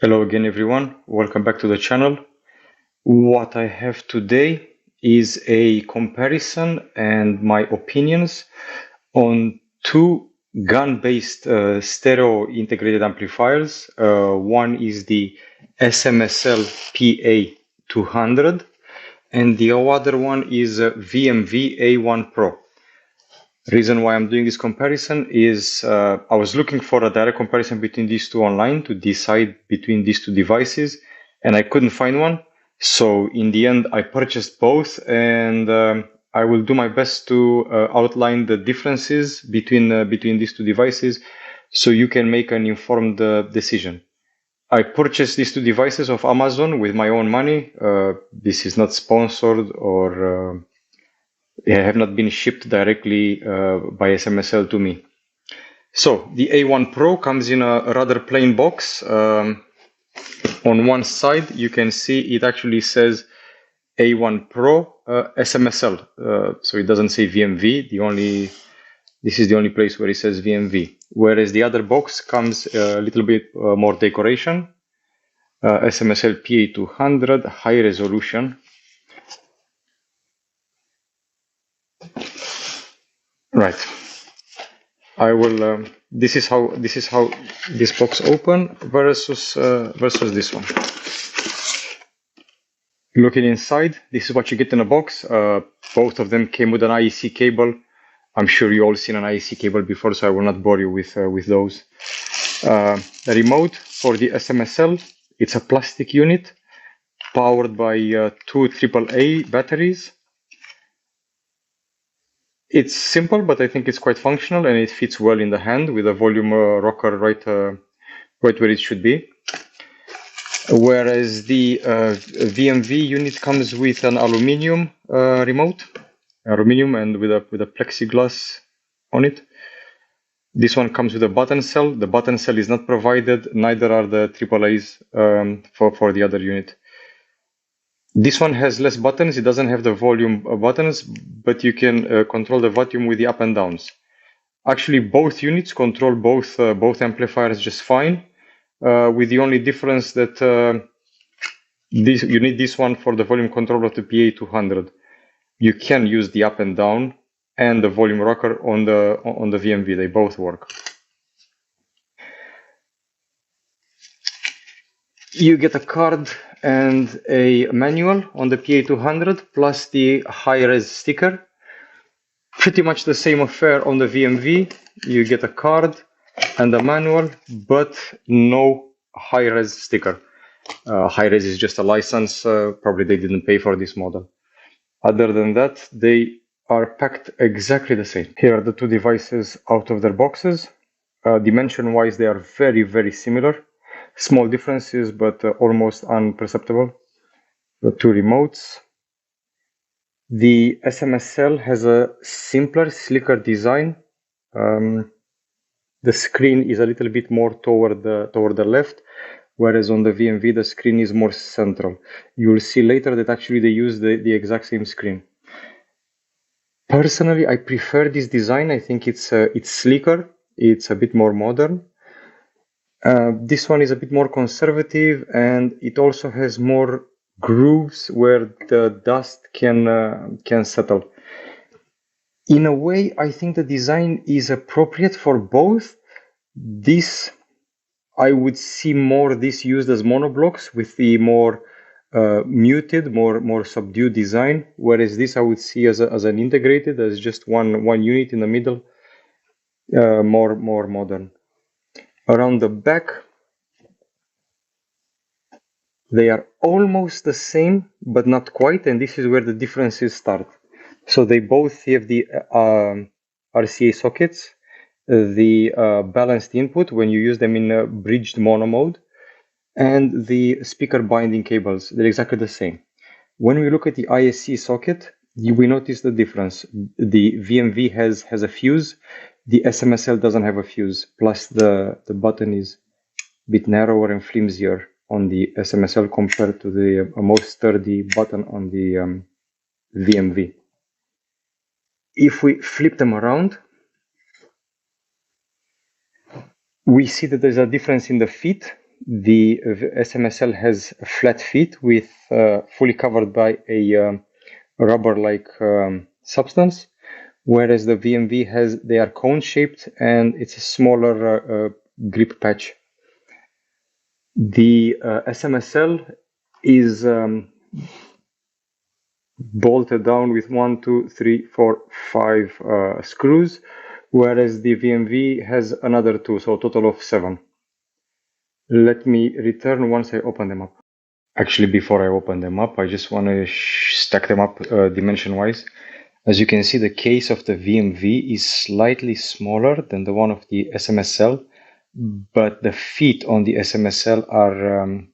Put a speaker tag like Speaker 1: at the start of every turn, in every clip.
Speaker 1: Hello again, everyone. Welcome back to the channel. What I have today is a comparison and my opinions on two GaN-based stereo integrated amplifiers. One is the SMSL PA200 and the other one is VMV A1 Pro. Reason why I'm doing this comparison is I was looking for a direct comparison between these two online to decide between these two devices, and I couldn't find one. So in the end, I purchased both, and I will do my best to outline the differences between these two devices, so you can make an informed decision. I purchased these two devices off Amazon with my own money. This is not sponsored or have not been shipped directly by SMSL to me. So the A1 Pro comes in a rather plain box. On one side, you can see it actually says A1 Pro SMSL. So it doesn't say VMV. This is the only place where it says VMV. Whereas the other box comes a little bit more decoration. SMSL PA200 high resolution. Right. I will. This is how this box open versus this one. Looking inside, this is what you get in a box. Both of them came with an IEC cable. I'm sure you all seen an IEC cable before, so I will not bore you with those. The remote for the SMSL, it's a plastic unit powered by two AAA batteries. It's simple, but I think it's quite functional, and it fits well in the hand with a volume rocker right where it should be. Whereas the VMV unit comes with an aluminium remote, and with a plexiglass on it. This one comes with a button cell. The button cell is not provided, neither are the AAAs for the other unit. This one has less buttons. It doesn't have the volume buttons, but you can control the volume with the up and downs. Actually, both units control both amplifiers just fine, with the only difference that you need this one for the volume control of the PA200. You can use the up and down and the volume rocker on the VMV. They both work. You get a card and a manual on the PA200 plus the high-res sticker. Pretty much the same affair on the VMV. You get a card and a manual, but no high-res sticker. High-res is just a license. Probably they didn't pay for this model. Other than that, they are packed exactly the same. Here are the two devices out of their boxes. Dimension-wise, they are very, very similar. Small differences, but almost imperceptible. The two remotes. The SMSL has a simpler, slicker design. The screen is a little bit more toward the left, whereas on the VMV, the screen is more central. You will see later that actually they use the exact same screen. Personally, I prefer this design. I think it's slicker. It's a bit more modern. This one is a bit more conservative, and it also has more grooves where the dust can settle. In a way, I think the design is appropriate for both. This, I would see more this used as monoblocks with the more muted, more subdued design, whereas this I would see as an integrated, as just one unit in the middle, more modern. Around the back, they are almost the same, but not quite, and this is where the differences start. So they both have the RCA sockets, the balanced input when you use them in a bridged mono mode, and the speaker binding cables. They're exactly the same. When we look at the ISC socket, we notice the difference. The VMV has a fuse. The SMSL doesn't have a fuse. Plus the button is a bit narrower and flimsier on the SMSL compared to the more sturdy button on the VMV. If we flip them around, we see that there's a difference in the feet. the SMSL has flat feet with fully covered by a rubber-like substance, whereas the VMV they are cone-shaped and it's a smaller grip patch. The SMSL is bolted down with 1, 2, 3, 4, 5 screws, whereas the VMV has another 2, so a total of 7. Let me return once I open them up. Actually, before I open them up, I just want to stack them up dimension-wise. As you can see, the case of the VMV is slightly smaller than the one of the SMSL, but the feet on the SMSL are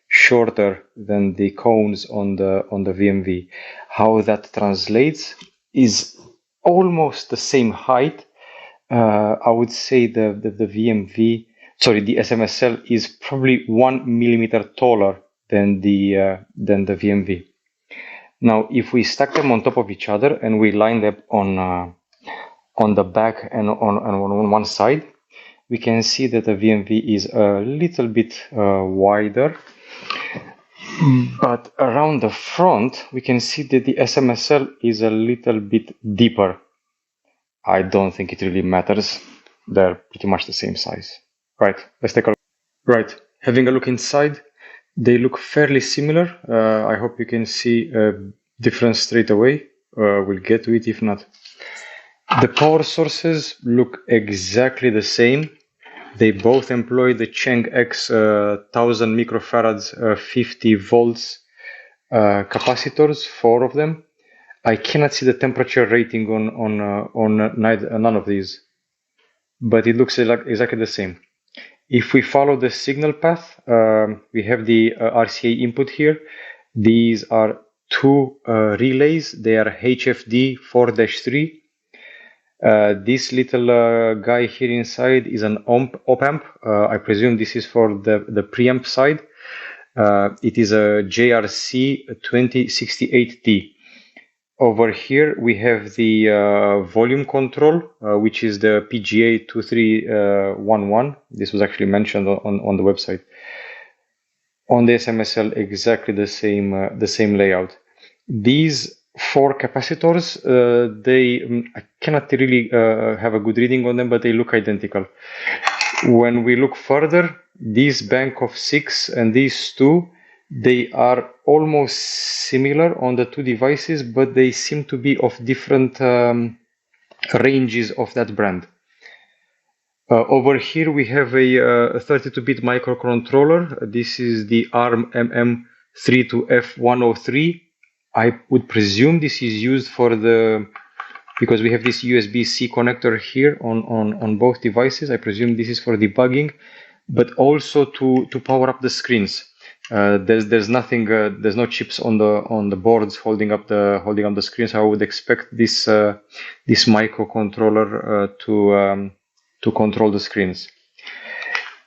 Speaker 1: shorter than the cones on the VMV. How that translates is almost the same height. I would say the SMSL is probably 1 millimeter taller than the VMV. Now, if we stack them on top of each other and we line them on the back and on one side, we can see that the VMV is a little bit wider. But around the front, we can see that the SMSL is a little bit deeper. I don't think it really matters. They're pretty much the same size. Right, let's take a look. Right, having a look inside, they look fairly similar. I hope you can see a difference straight away. We'll get to it if not. The power sources look exactly the same. They both employ the Cheng X 1000 microfarads 50 volts capacitors, 4 of them. I cannot see the temperature rating on none of these, but it looks like exactly the same. If we follow the signal path, we have the RCA input here. These are 2 relays. They are HFD 4-3. This little guy here inside is an op-amp. I presume this is for the preamp side. It is a JRC 2068T. Over here we have the volume control, which is the PGA 2311. This was actually mentioned on the website. On the SMSL, exactly the same layout. These 4 capacitors, I cannot really have a good reading on them, but they look identical. When we look further, this bank of 6 and these 2, they are almost similar on the 2 devices, but they seem to be of different ranges of that brand. Over here we have a 32-bit microcontroller. This is the ARM MM32F103. I would presume this is used for because we have this USB-C connector here on both devices. I presume this is for debugging, but also to power up the screens. There's nothing. There's no chips on the boards holding up the screens. So I would expect this microcontroller to control the screens.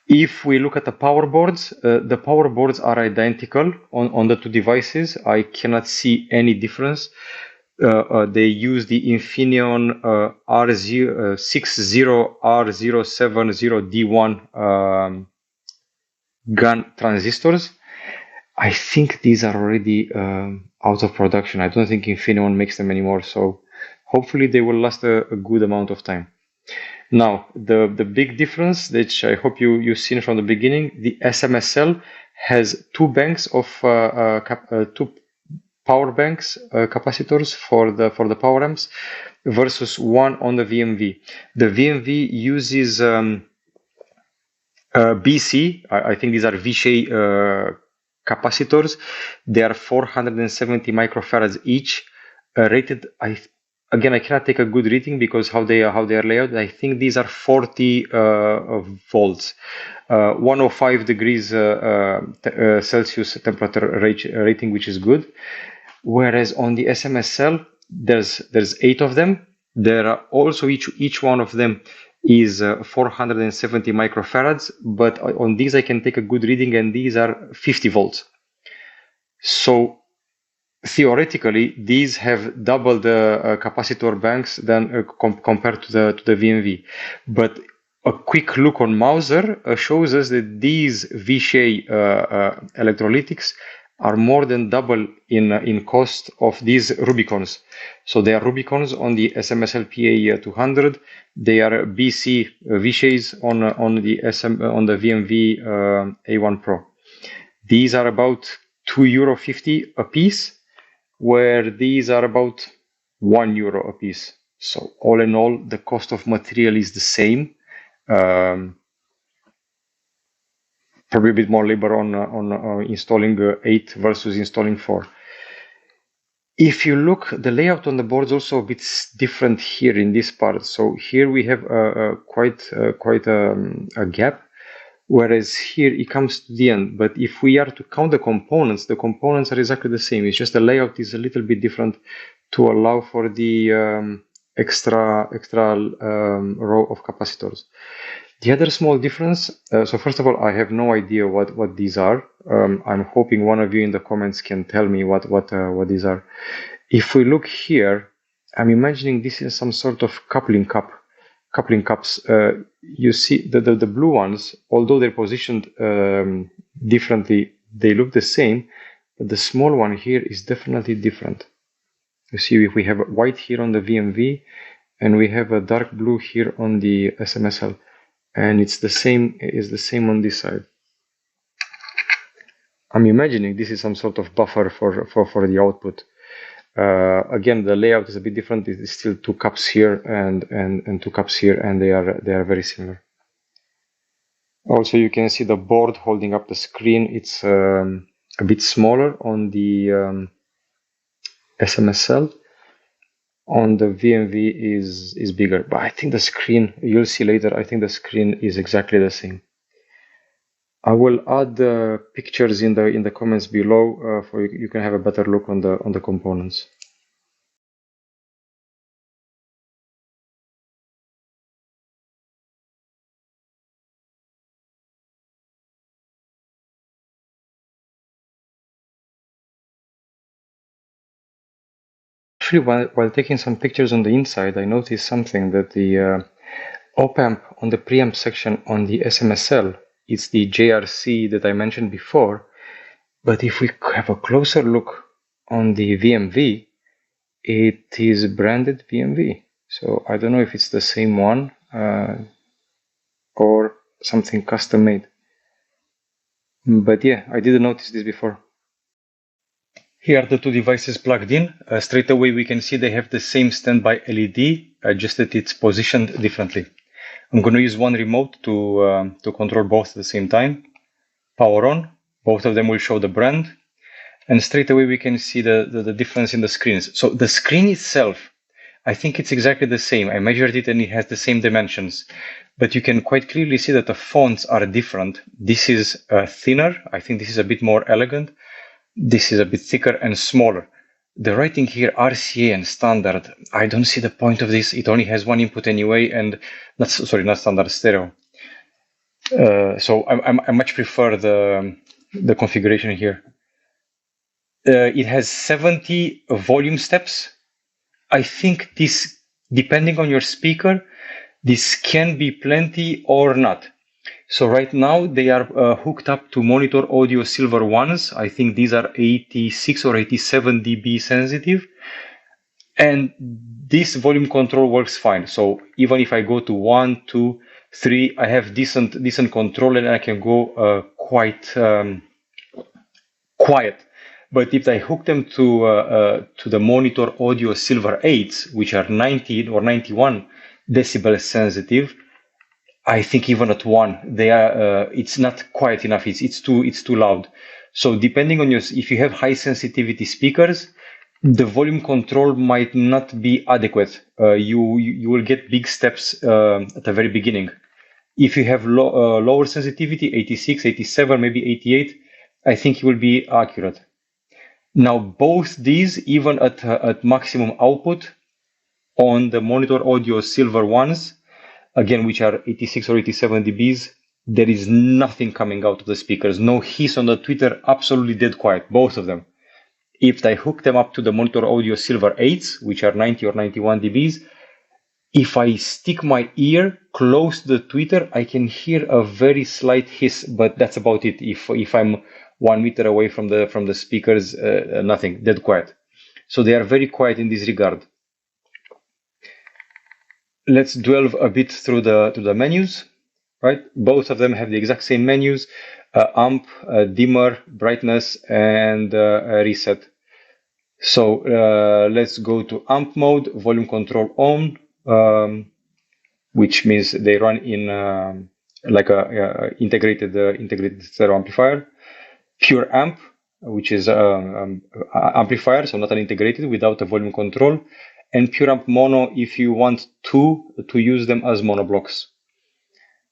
Speaker 1: If we look at the power boards are identical on the 2 devices. I cannot see any difference. They use the Infineon R60R070D1 GaN transistors. I think these are already out of production. I don't think Infineon makes them anymore, so hopefully they will last a good amount of time. Now, the big difference, which I hope you've seen from the beginning, the SMSL has 2 banks of 2 power banks capacitors for the power amps versus 1 on the VMV. The VMV uses BC. I think these are Vishay capacitors. They are 470 microfarads each, rated. Again, I cannot take a good reading because how they are laid. I think these are 40 volts, 105 degrees Celsius temperature rating, which is good. Whereas on the SMSL, there's 8 of them. There are also each one of them is 470 microfarads, but on these I can take a good reading, and these are 50 volts. So theoretically, these have double the capacitor banks than compared to the VMV. But A quick look on Mauser shows us that these V-shaped electrolytics are more than double in cost of these Rubicons. So they are Rubicons on the SMSL PA200. They are BC V-shapes on the VMV A1 Pro. These are about €2.50 a piece, where these are about €1 a piece. So all in all, the cost of material is the same. Probably a bit more labor on installing 8 versus installing 4. If you look, the layout on the board is also a bit different here in this part. So here we have quite a gap, whereas here it comes to the end. But if we are to count the components are exactly the same. It's just the layout is a little bit different to allow for the extra row of capacitors. The other small difference, so first of all, I have no idea what these are. I'm hoping one of you in the comments can tell me what these are. If we look here, I'm imagining this is some sort of coupling cups. You see the blue ones, although they're positioned differently, they look the same, but the small one here is definitely different. You see, if we have white here on the VMV, and we have a dark blue here on the SMSL. And it's the same on this side. I'm imagining this is some sort of buffer for the output. Again, the layout is a bit different. It is still 2 cups here and 2 cups here, and they are very similar. Also, you can see the board holding up the screen. It's a bit smaller on the SMSL. On the VMV is bigger, but I think the screen, you'll see later, I think the screen is exactly the same. I will add the pictures in the comments below for you can have a better look on the components. Actually, while taking some pictures on the inside, I noticed something, that the op-amp on the preamp section on the SMSL, it's the JRC that I mentioned before, but if we have a closer look on the VMV, it is branded VMV. So I don't know if it's the same one or something custom made. But yeah, I didn't notice this before. Here are the two devices plugged in. Straight away we can see they have the same standby LED, just that it's positioned differently. I'm going to use one remote to control both at the same time. Power on. Both of them will show the brand. And straight away we can see the difference in the screens. So the screen itself, I think it's exactly the same. I measured it and it has the same dimensions. But you can quite clearly see that the fonts are different. This is thinner. I think this is a bit more elegant. This is a bit thicker and smaller. The writing here, RCA and standard, I don't see the point of this. It only has one input anyway, and not standard, stereo. So I much prefer the configuration here. It has 70 volume steps. I think this, depending on your speaker, this can be plenty or not. So right now they are hooked up to Monitor Audio Silver ones. I think these are 86 or 87 dB sensitive. And this volume control works fine. So even if I go to 1, 2, 3, I have decent control and I can go quite quiet. But if I hook them to the Monitor Audio Silver 8s, which are 90 or 91 decibel sensitive, I think even at 1, they are it's not quiet enough. It's too loud. So depending on if you have high sensitivity speakers, the volume control might not be adequate. You will get big steps at the very beginning. If you have lower sensitivity, 86, 87, maybe 88, I think it will be accurate. Now both these, even at maximum output on the Monitor Audio Silver ones, again, which are 86 or 87 dBs, there is nothing coming out of the speakers. No hiss on the tweeter, absolutely dead quiet, both of them. If I hook them up to the Monitor Audio Silver 8s, which are 90 or 91 dBs, If I stick my ear close to the tweeter, I can hear a very slight hiss, but that's about it. If I'm 1 meter away from the speakers, nothing, dead quiet. So they are very quiet in this regard. Let's delve a bit through the menus. Right, both of them have the exact same menus: amp, dimmer, brightness, and reset. So let's go to amp mode, volume control on, which means they run in like a integrated stereo amplifier. Pure amp, which is amplifier, so not an integrated, without a volume control. And pure amp mono if you want to use them as mono blocks.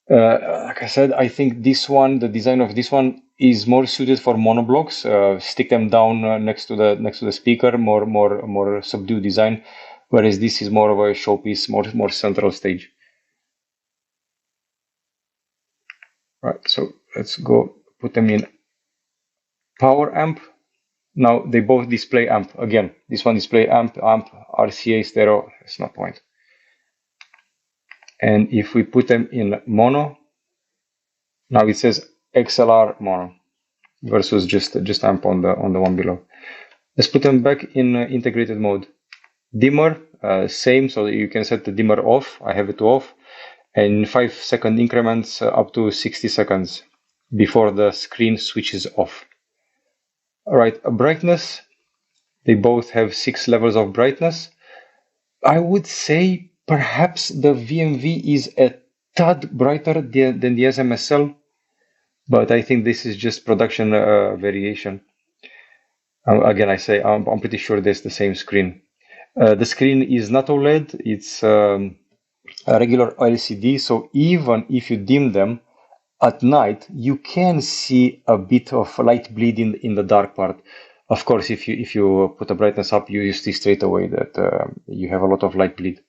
Speaker 1: Like I said, I think this one, the design of this one, is more suited for monoblocks. Stick them down next to the speaker, more subdued design, whereas this is more of a showpiece, more central stage. Right, so let's go put them in power amp. Now they both display amp. Again, this one display amp, RCA, stereo. It's no point. And if we put them in mono, now it says XLR mono versus just amp on the one below. Let's put them back in integrated mode. Dimmer, same, so you can set the dimmer off. I have it off, and 5-second increments up to 60 seconds before the screen switches off. All right, brightness. They both have 6 levels of brightness. I would say perhaps the VMV is a tad brighter than the SMSL, but I think this is just production variation. Again, I say I'm pretty sure there's the same screen. The screen is not OLED, it's a regular LCD, so even if you dim them at night, you can see a bit of light bleed in the dark part. Of course, if you put the brightness up, you see straight away that you have a lot of light bleed.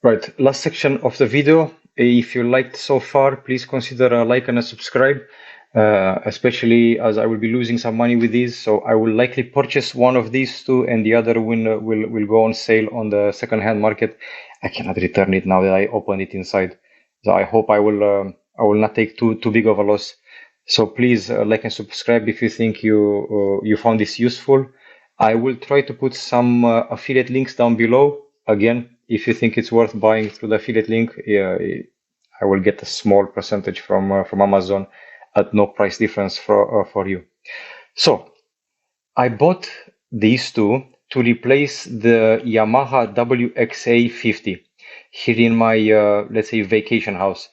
Speaker 1: Right, last section of the video. If you liked so far, please consider a like and a subscribe, especially as I will be losing some money with these. So I will likely purchase one of these two, and the other will go on sale on the second-hand market. I cannot return it now that I opened it inside. So I hope I will not take too big of a loss. So please like and subscribe if you think you found this useful. I will try to put some affiliate links down below. Again, if you think it's worth buying through the affiliate link, I will get a small percentage from Amazon at no price difference for you. So I bought these two to replace the Yamaha WXA50 here in my let's say vacation house.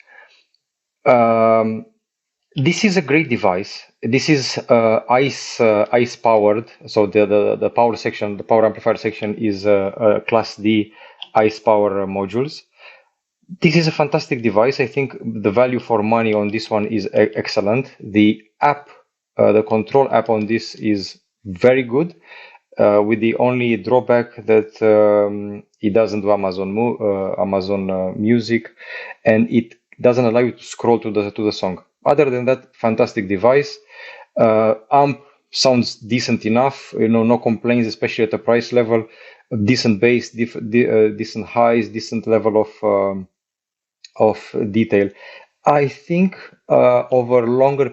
Speaker 1: This is a great device. This is ICE powered. So the power section, the power amplifier section is Class D ICE power modules. This is a fantastic device. I think the value for money on this one is excellent. The app, the control app on this is very good. With the only drawback that it doesn't do Amazon Music, and it doesn't allow you to scroll to the song. Other than that, fantastic device. Amp sounds decent enough, no complaints, especially at the price level. Decent bass, decent highs, decent level of detail. I think over longer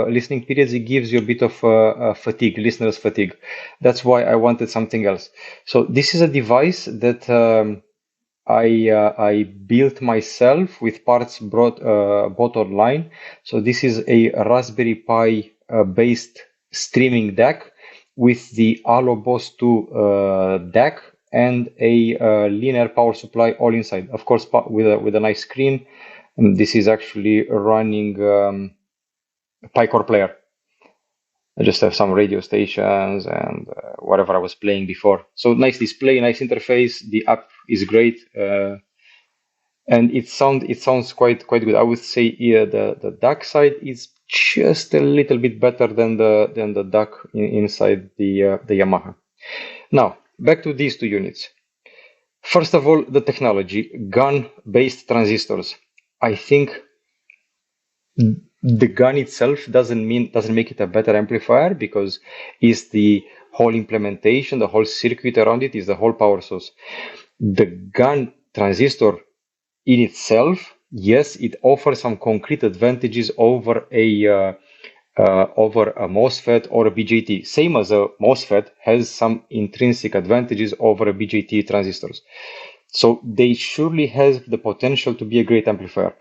Speaker 1: listening periods, it gives you a bit of fatigue, listener's fatigue. That's why I wanted something else. So this is a device that I built myself with parts bought online. So this is a Raspberry Pi based streaming DAC with the Allo-Boss 2 DAC and a linear power supply all inside. Of course, with a nice screen. And this is actually running Pi Core player. I just have some radio stations and whatever I was playing before. So nice display, nice interface. The app is great, and it sounds quite good. I would say the DAC side is just a little bit better than the DAC inside the Yamaha. Now back to these two units. First of all, the technology, GaN based transistors. I think the gun itself doesn't make it a better amplifier, because it's the whole implementation, the whole circuit around it is the whole power source. The gun transistor in itself, yes, it offers some concrete advantages over a MOSFET or a BJT. Same as a MOSFET has some intrinsic advantages over a BJT transistors. So they surely have the potential to be a great amplifier.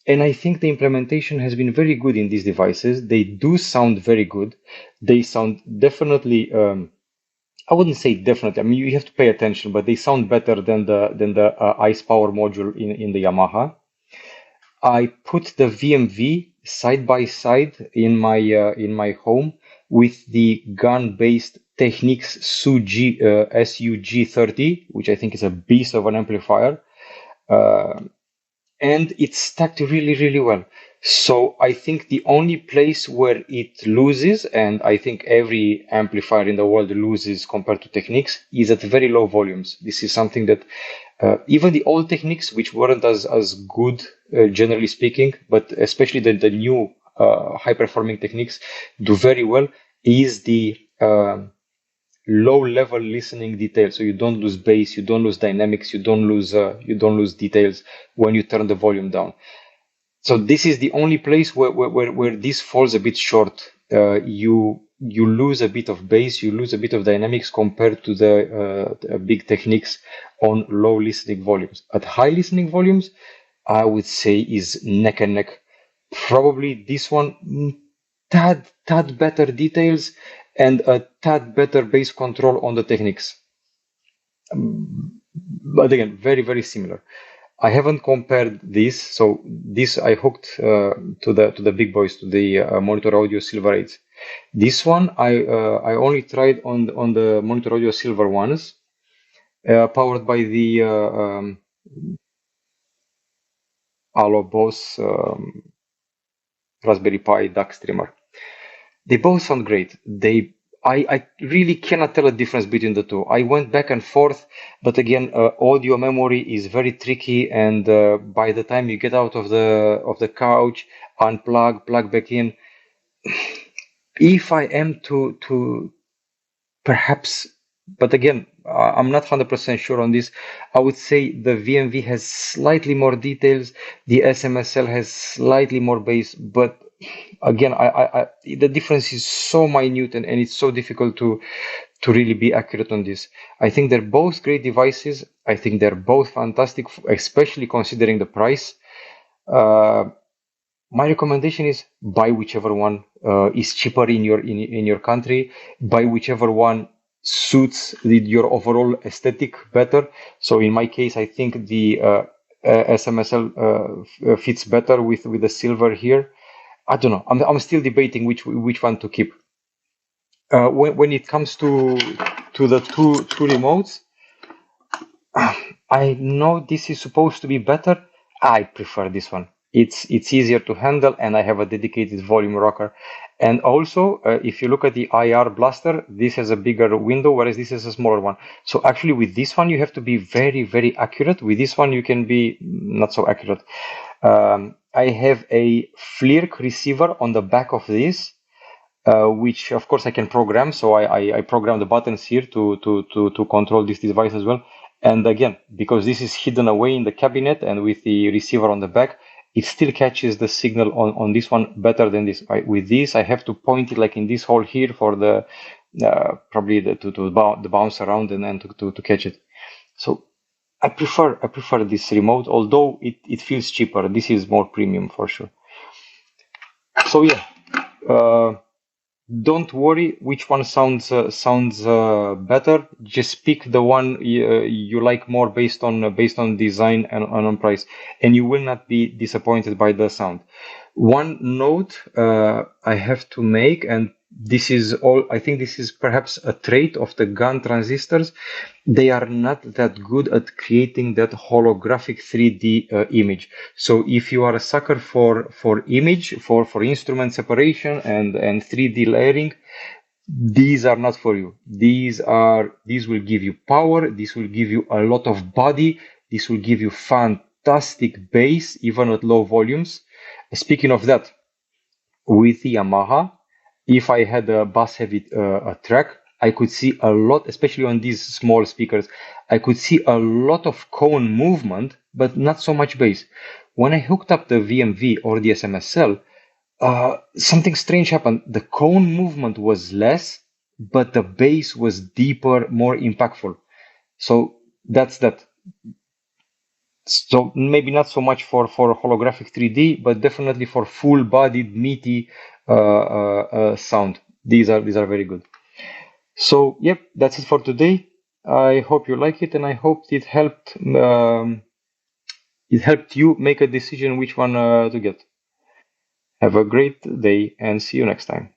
Speaker 1: And I think the implementation has been very good in these devices. They do sound very good. They sound definitely, I wouldn't say definitely. I mean, you have to pay attention, but they sound better than the ICE power module in the Yamaha. I put the VMV side by side in my home with the gun-based Technics SUG30, which I think is a beast of an amplifier. And it's stacked really, really well. So I think the only place where it loses, and I think every amplifier in the world loses compared to Technics, is at very low volumes. This is something that even the old Technics, which weren't as good, generally speaking, but especially the new high-performing Technics, do very well, is the low-level listening detail. So you don't lose bass, you don't lose dynamics, you don't lose details when you turn the volume down. So this is the only place where this falls a bit short. You lose a bit of bass, you lose a bit of dynamics compared to the big Technics on low listening volumes. At high listening volumes, I would say is neck and neck. Probably this one tad better details and a tad better bass control on the Technics. But again, very, very similar. I haven't compared this, so this I hooked to the big boys, to the Monitor Audio Silver 8s. This one I only tried on the Monitor Audio Silver ones, powered by the Allo Boss Raspberry Pi DAC streamer. They both sound great. I really cannot tell a difference between the two. I went back and forth, but again, audio memory is very tricky, and by the time you get out of the couch, unplug, plug back in. If I am to perhaps, but again, I'm not 100% sure on this. I would say the VMV has slightly more details, the SMSL has slightly more bass, but again, the difference is so minute, and it's so difficult to really be accurate on this. I think they're both great devices. I think they're both fantastic, especially considering the price. My recommendation is buy whichever one is cheaper in your country. Buy whichever one suits your overall aesthetic better. So in my case, I think the SMSL fits better with the silver here. I don't know. I'm still debating which one to keep. When it comes to the two remotes, I know this is supposed to be better. I prefer this one. It's easier to handle, and I have a dedicated volume rocker. And also, if you look at the IR blaster, this has a bigger window, whereas this is a smaller one. So actually, with this one, you have to be very, very accurate. With this one, you can be not so accurate. I have a FLIRC receiver on the back of this, which of course I can program. So I program the buttons here to control this device as well. And again, because this is hidden away in the cabinet and with the receiver on the back, it still catches the signal on this one better than this. With this, I have to point it like in this hole here for the probably the bounce around and then to catch it. So I prefer this remote, although it feels cheaper. This is more premium for sure. So yeah, don't worry which one sounds better. Just pick the one you like more based on design and on price, and you will not be disappointed by the sound. One note I have to make, and this is all, I think this is perhaps a trait of the GAN transistors. They are not that good at creating that holographic 3D image. So if you are a sucker for image, for instrument separation and 3D layering, these are not for you. These will give you power. This will give you a lot of body. This will give you fantastic bass, even at low volumes. Speaking of that, with Yamaha, if I had a bass heavy track, I could see a lot, especially on these small speakers, I could see a lot of cone movement, but not so much bass. When I hooked up the VMV or the SMSL, something strange happened. The cone movement was less, but the bass was deeper, more impactful. So that's that. So maybe not so much for holographic 3D, but definitely for full-bodied, meaty sound. These are very good. So yep, that's it for today. I hope you like it, and I hope it helped you make a decision which one to get. Have a great day, and see you next time.